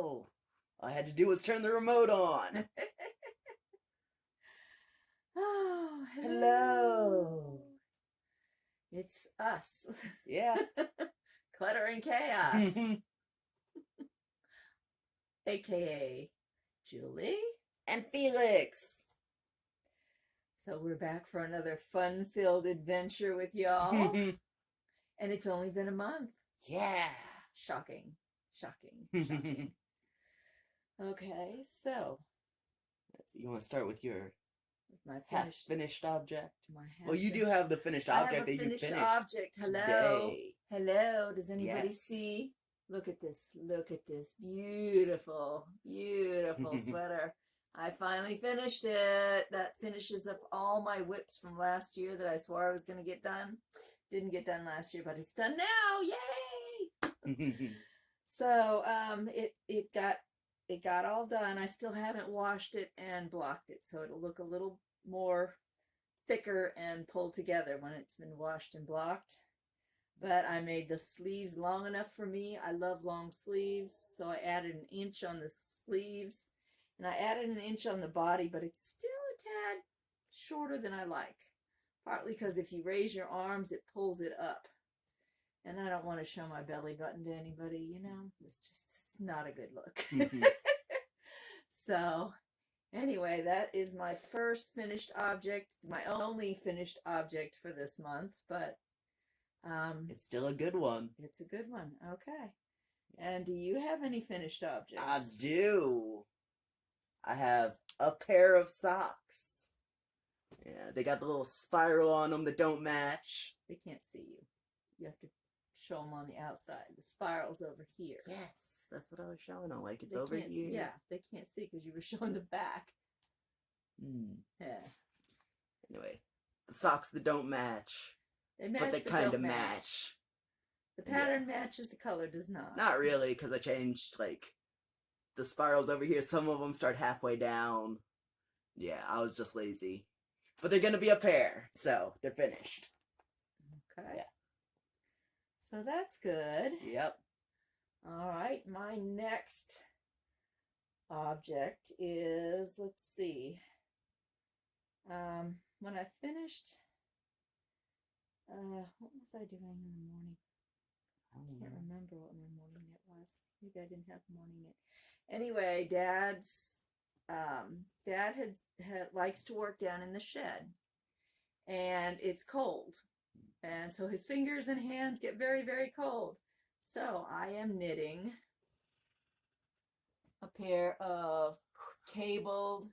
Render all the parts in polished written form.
All I had to do was turn the remote on. Oh, Hello. It's us. Yeah. Clutter and Chaos. AKA Julie. And Felix. So we're back for another fun-filled adventure with y'all. And it's only been a month. Yeah. Shocking. Okay, so. You want to start with your my finished object? Well, you do have the finished object that you finished object. Hello. Today. Hello. Does anybody see? Look at this. Beautiful sweater. I finally finished it. That finishes up all my whips from last year that I swore I was going to get done. Didn't get done last year, but it's done now. Yay! So, it got all done. I still haven't washed it and blocked it, so it'll look a little more thicker and pulled together when it's been washed and blocked. But I made the sleeves long enough for me. I love long sleeves, so I added an inch on the sleeves, and I added an inch on the body, but it's still a tad shorter than I like. Partly because if you raise your arms, it pulls it up. And I don't want to show my belly button to anybody, you know. It's not a good look. So, anyway, that is my first finished object, my only finished object for this month, but it's still a good one. It's a good one. Okay. And do you have any finished objects? I do. I have a pair of socks. Yeah, they got the little spiral on them that don't match. They can't see you. You have to show them on the outside. The spiral's over here. Yes, that's what I was showing them. Like, it's over here. Yeah, they can't see because you were showing the back. Yeah. Anyway, the socks that don't match. They match, but they kind of match. The pattern matches, the color does not. Not really, because I changed, like, the spirals over here. Some of them start halfway down. Yeah, I was just lazy. But they're going to be a pair, so they're finished. Okay. Yeah. So that's good. Yep. All right, my next object is, let's see. When I finished, what was I doing in the morning? I can't remember what my morning knit was. Maybe I didn't have morning knit. Anyway, Dad likes to work down in the shed, and it's cold, and so his fingers and hands get very, very cold. So I am knitting a pair of cabled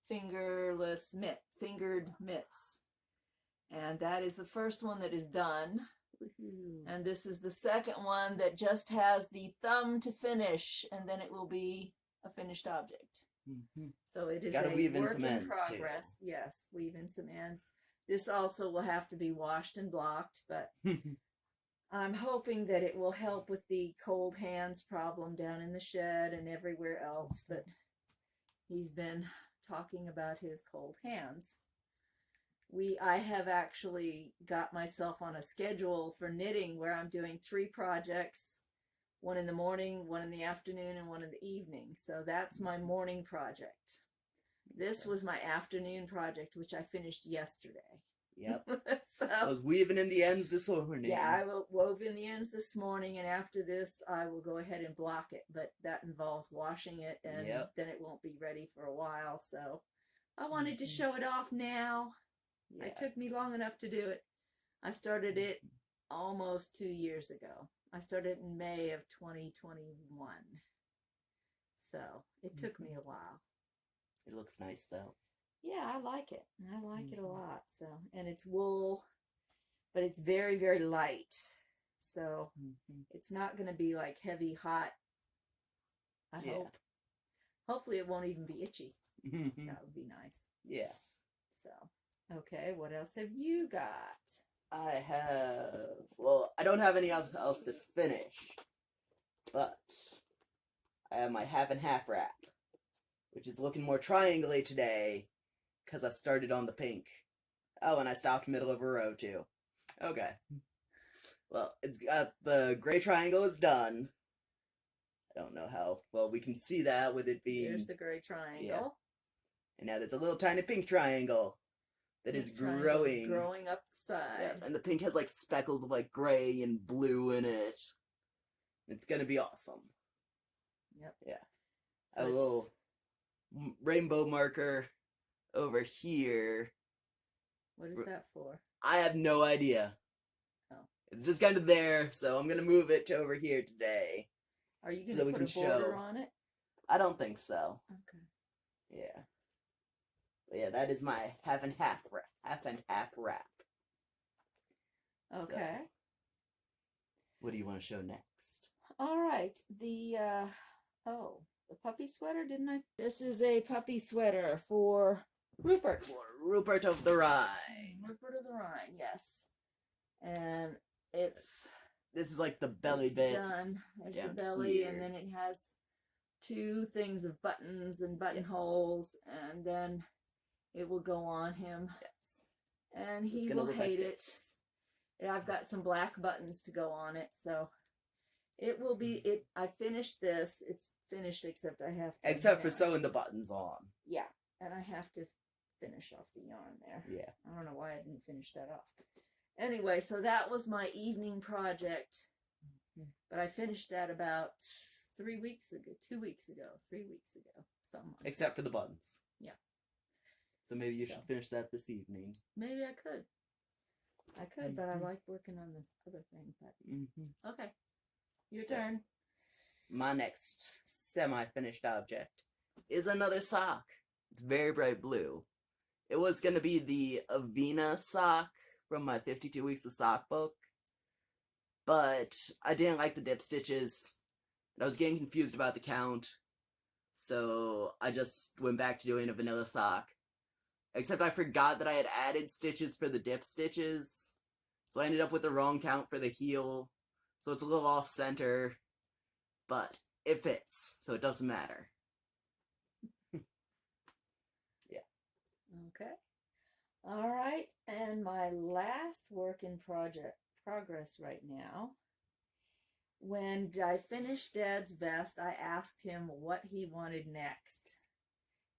fingered mitts, and that is the first one that is done. And this is the second one that just has the thumb to finish, and then it will be a finished object. So it is a work in progress. Too. Yes, weave in some ends. This also will have to be washed and blocked, but I'm hoping that it will help with the cold hands problem down in the shed and everywhere else that he's been talking about his cold hands. I have actually got myself on a schedule for knitting where I'm doing 3 projects, one in the morning, one in the afternoon, and one in the evening. So that's my morning project. This was my afternoon project, which I finished yesterday. Yep. So I was weaving in the ends this morning. Yeah, I wove in the ends this morning, and after this, I will go ahead and block it. But that involves washing it, and then it won't be ready for a while. So I wanted to show it off now. Yeah. It took me long enough to do it. I started it almost 2 years ago. I started in May of 2021. So it took me a while. It looks nice, though. Yeah, I like it. I like it a lot. So, and it's wool, but it's very, very light. So it's not going to be like heavy, hot. I hope. Hopefully it won't even be itchy. That would be nice. Yeah. So, okay, what else have you got? I don't have any else that's finished, but I have my half and half wrap, which is looking more triangle-y today, because I started on the pink. Oh, and I stopped middle of a row, too. Okay. Well, it's got the gray triangle is done. I don't don't know how well we can see that with it being... There's the gray triangle. And now there's a little tiny pink triangle that is growing. Growing up the side. Yeah, and the pink has like speckles of like gray and blue in it. It's gonna be awesome. Yep. Yeah. So A little rainbow marker over here. What is that for? I have no idea. Oh. It's just kind of there, so I'm gonna move it to over here today. Are you so gonna that we put a can border show. on it? I don't think so. Okay. Yeah. But yeah, that is my half and half wrap. Okay. So, what do you want to show next? All right. The puppy sweater, didn't I? This is a puppy sweater for Rupert. For Rupert of the Rhine. Rupert of the Rhine, yes. And it's... This is like the belly bit. Done. There's the down belly, here. and then it has 2 things of buttons and buttonholes, and then it will go on him. Yes. And It's he gonna will look like hate it. this. Yeah, I've got some black buttons to go on it, so it will be it. I finished this. It's finished, except I have to. Except for sewing the buttons on. Yeah, and I have to finish off the yarn there. Yeah. I don't know why I didn't finish that off. Anyway, so that was my evening project, but I finished that about 3 weeks ago, 2 weeks ago, 3 weeks ago, something. Like Except for the buttons. Yeah. So maybe you should finish that this evening. Maybe I could. But I like working on this other thing. But okay, your turn. My next semi-finished object is another sock. It's very bright blue. It was going to be the Avena sock from my 52 Weeks of Sock book, but I didn't like the dip stitches, and I was getting confused about the count, so I just went back to doing a vanilla sock. Except I forgot that I had added stitches for the dip stitches, so I ended up with the wrong count for the heel, so it's a little off-center, but it fits, so it doesn't matter. Yeah. Okay. All right, and my last work in progress right now. When I finished Dad's vest, I asked him what he wanted next,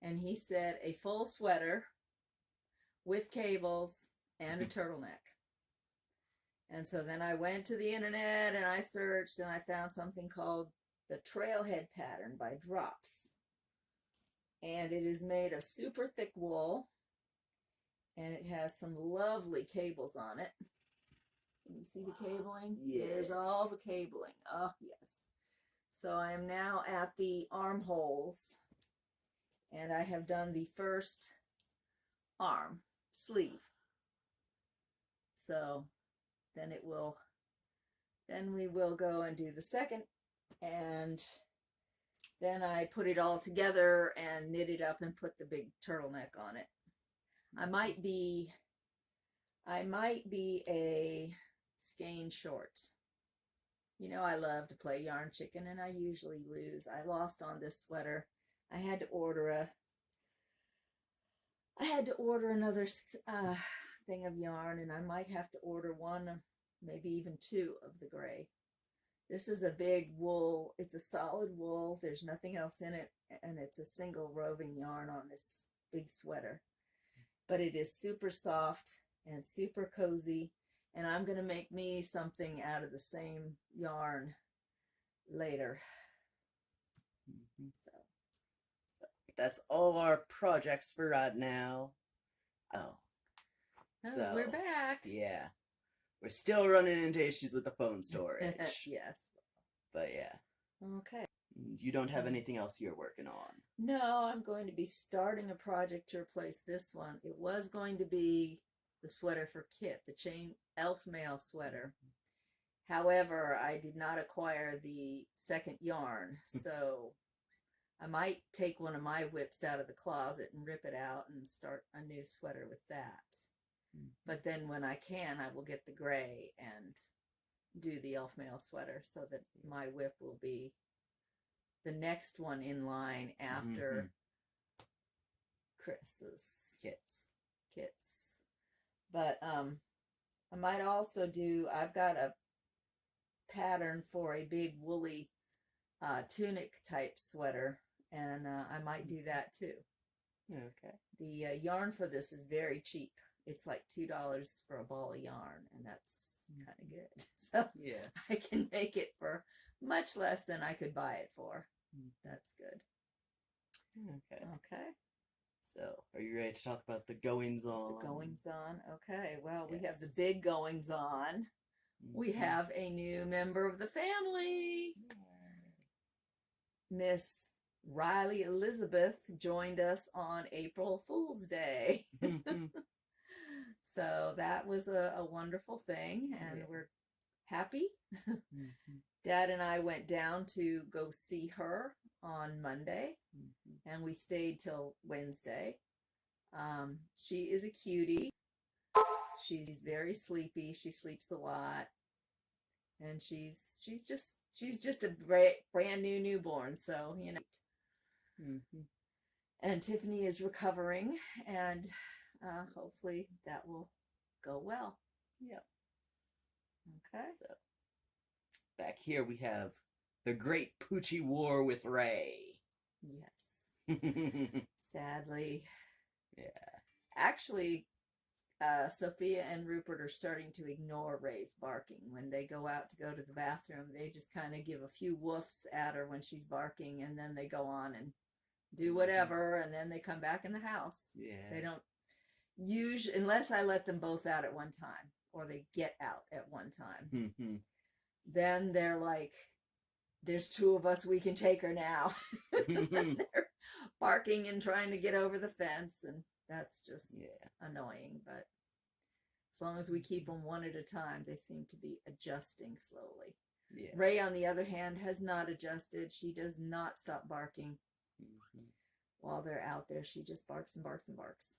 and he said a full sweater with cables and a turtleneck. And so then I went to the internet and I searched, and I found something called the Trailhead Pattern by Drops. And it is made of super thick wool, and it has some lovely cables on it. Can you see the cabling? Yes. There's all the cabling. Oh, yes. So I am now at the armholes, and I have done the first arm sleeve. So then we will go and do the second, and then I put it all together and knit it up and put the big turtleneck on it. I might be a skein short. You know, I love to play yarn chicken, and I usually lose. I lost on this sweater. I had to order another thing of yarn, and I might have to order one, maybe even 2 of the gray. This is a big wool. It's a solid wool. There's nothing else in it, and it's a single roving yarn on this big sweater. But it is super soft and super cozy, and I'm going to make me something out of the same yarn later. So that's all our projects for right now. So we're back. Yeah. We're still running into issues with the phone storage. Yes. But yeah. Okay. You don't have anything else you're working on? No, I'm going to be starting a project to replace this one. It was going to be the sweater for Kit, the chain elf mail sweater. However, I did not acquire the second yarn, so I might take one of my whips out of the closet and rip it out and start a new sweater with that. But then when I can, I will get the gray and do the elf mail sweater, so that my whip will be the next one in line after Chris's kits. But I might also do, I've got a pattern for a big woolly tunic type sweater, and I might do that too. Okay. The yarn for this is very cheap. It's like $2 for a ball of yarn, and that's kind of good. So Yeah. I can make it for much less than I could buy it for. That's good. Okay. Okay. So, are you ready to talk about the goings on? The goings on. Okay. Well, we have the Yes. big goings on. We have a new member of the family. Miss Riley Elizabeth joined us on April Fool's Day. So that was a wonderful thing, and we're happy. Dad and I went down to go see her on Monday, and we stayed till Wednesday. She is a cutie. She's very sleepy. She sleeps a lot, and she's just a brand new newborn. So and Tiffany is recovering, and hopefully that will go well. Yep. Okay. So, back here we have the Great Poochie War with Ray. Yes. Sadly. Yeah. Actually, Sophia and Rupert are starting to ignore Ray's barking. When they go out to go to the bathroom, they just kind of give a few woofs at her when she's barking, and then they go on and do whatever, and then they come back in the house. Yeah. They don't usually, unless I let them both out at one time, or they get out at one time. Then they're like, there's two of us, we can take her now. They're barking and trying to get over the fence, and that's just annoying. But as long as we keep them one at a time, they seem to be adjusting slowly. Yeah. Ray, on the other hand, has not adjusted. She does not stop barking. While they're out there, she just barks and barks and barks.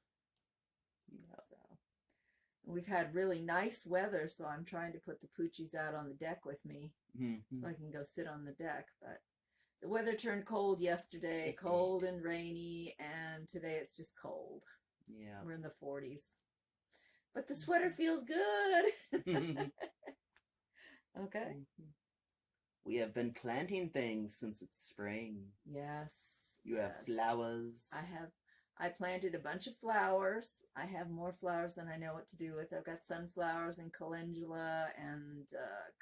So we've had really nice weather, so I'm trying to put the poochies out on the deck with me so I can go sit on the deck. But the weather turned cold yesterday, cold and rainy, and today it's just cold. Yeah. We're in the 40s. But the sweater feels good. Okay. We have been planting things since it's spring. Yes. You have flowers. I planted a bunch of flowers. I have more flowers than I know what to do with. I've got sunflowers and calendula and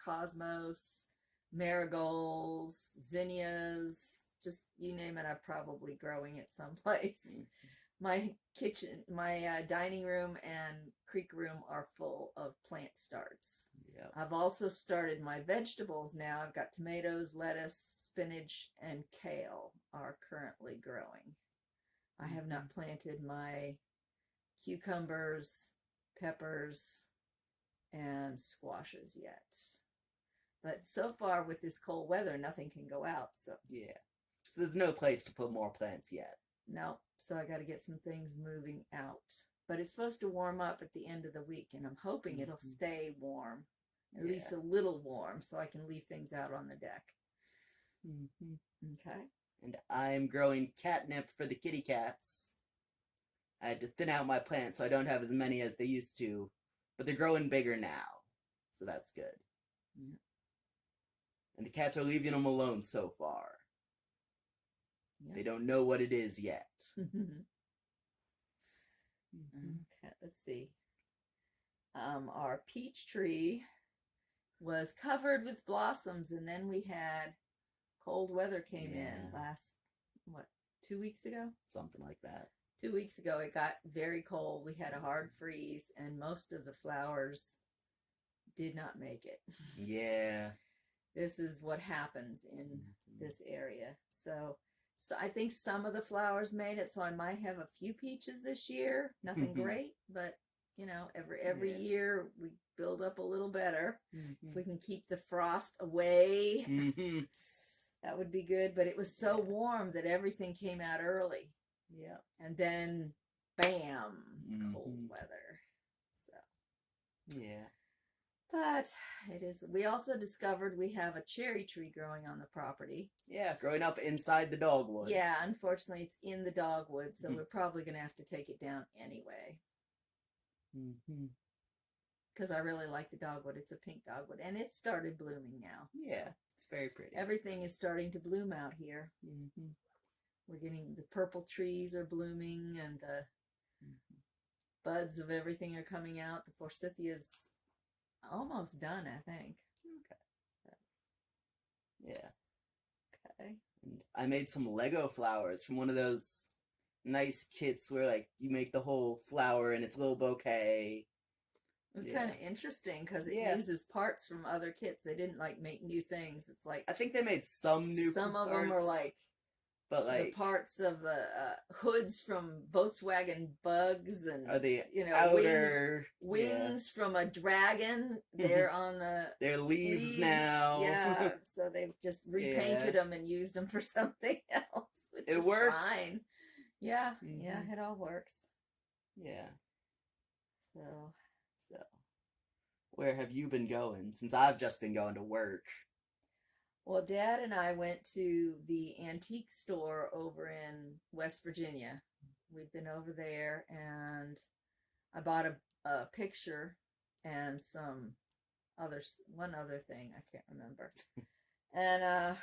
cosmos, marigolds, zinnias, just you name it, I'm probably growing it someplace. My kitchen, my dining room and creek room are full of plant starts. Yep. I've also started my vegetables now. I've got tomatoes, lettuce, spinach, and kale are currently growing. I have not planted my cucumbers, peppers, and squashes yet. But so far with this cold weather, nothing can go out. So there's no place to put more plants yet. No, so I got to get some things moving out. But it's supposed to warm up at the end of the week, and I'm hoping it'll stay warm, at least a little warm, so I can leave things out on the deck. Okay. And I'm growing catnip for the kitty cats. I had to thin out my plants so I don't have as many as they used to, but they're growing bigger now, so that's good. And the cats are leaving them alone so far. They don't know what it is yet. Okay, let's see. Our peach tree was covered with blossoms, and then we had cold weather came in last, 2 weeks ago? Something like that. 2 weeks ago, it got very cold. We had a hard freeze, and most of the flowers did not make it. Yeah. This is what happens in this area. So I think some of the flowers made it, so I might have a few peaches this year. Nothing great, but you know, every year we build up a little better. If we can keep the frost away, that would be good. But it was so warm that everything came out early. Yeah. And then, bam, cold weather. So. Yeah. But it is. We also discovered we have a cherry tree growing on the property. Yeah, growing up inside the dogwood. Yeah, unfortunately, it's in the dogwood, so we're probably going to have to take it down anyway. Because I really like the dogwood. It's a pink dogwood, and it started blooming now. Yeah. So It's very pretty. Everything is starting to bloom out here. Mm-hmm. We're getting the purple trees are blooming, and the buds of everything are coming out. The forsythia's almost done, I think. Yeah. Okay. And I made some Lego flowers from one of those nice kits where like you make the whole flower and its little bouquet. It was kind of interesting because it Yeah. uses parts from other kits. They didn't like make new things. It's like I think they made some new some parts, of them are like but like the parts of the hoods from Volkswagen Bugs, and are the outer wings wings from a dragon. They're on the they're leaves leaves. now. Yeah, so they've just repainted them and used them for something else. Which It is works. Fine. Yeah, Mhm. yeah, it all works. Yeah. So, where have you been going? Since I've just been going to work. well, Dad and I went to the antique store over in West Virginia. We've been over there, and I bought a picture and one other thing I can't remember. And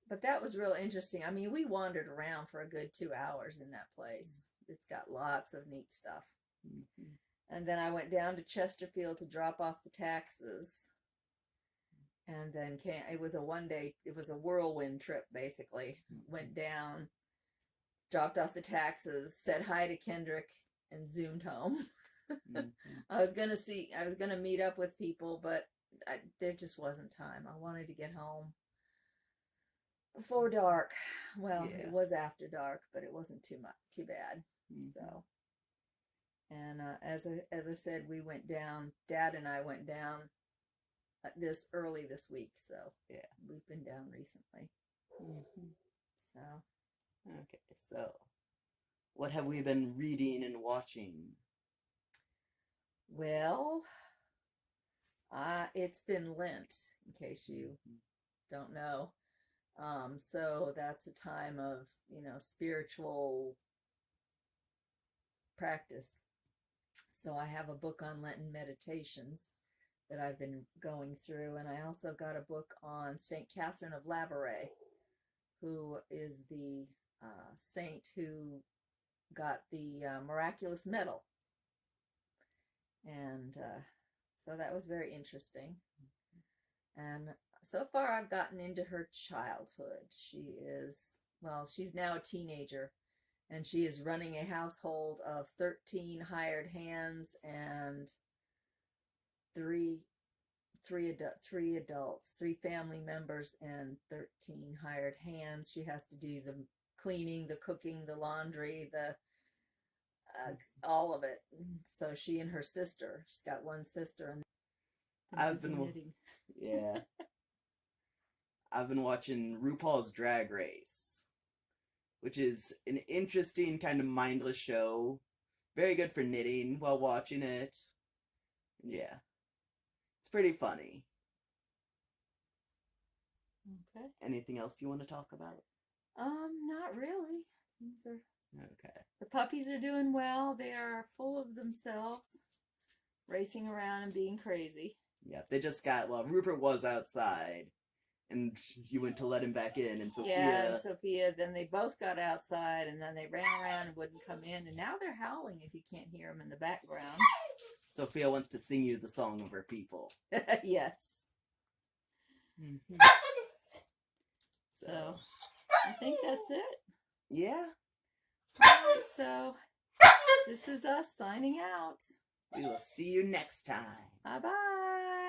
but that was real interesting. I mean, we wandered around for a good 2 hours in that place. It's got lots of neat stuff. Mm-hmm. And then I went down to Chesterfield to drop off the taxes. And then it was a whirlwind trip, basically. Went down, dropped off the taxes, said hi to Kendrick, and zoomed home. Mm-hmm. I was gonna meet up with people, but there just wasn't time. I wanted to get home before dark. Well, Yeah. it was after dark, but it wasn't too bad. Mm-hmm. So, and as I said, we went down. Dad and I went down this week, so yeah, we've been down recently. Mm-hmm. So, okay, so what have we been reading and watching? well, it's been Lent, in case you don't know. So that's a time of, spiritual practice. So I have a book on Lenten meditations that I've been going through, and I also got a book on Saint Catherine of Labouré, who is the saint who got the miraculous medal. And so that was very interesting. And so far I've gotten into her childhood. She's now a teenager, and she is running a household of 13 hired hands and three adults, 3 family members, and 13 hired hands. She has to do the cleaning, the cooking, the laundry, the all of it. So she and her sister, she's got one sister, and I've been knitting. Yeah. I've been watching RuPaul's Drag Race, which is an interesting kind of mindless show. Very good for knitting while watching it. Yeah. It's pretty funny. Okay. Anything else you want to talk about? Not really. Okay. The puppies are doing well. They are full of themselves, racing around and being crazy. Yeah, they just Rupert was outside, and you went to let him back in, and Sophia... Yeah, and Sophia, then they both got outside, and then they ran around and wouldn't come in, and now they're howling if you can't hear them in the background. Sophia wants to sing you the song of her people. Yes. Mm-hmm. So, I think that's it. Yeah. Alright, so this is us signing out. We will see you next time. Bye-bye.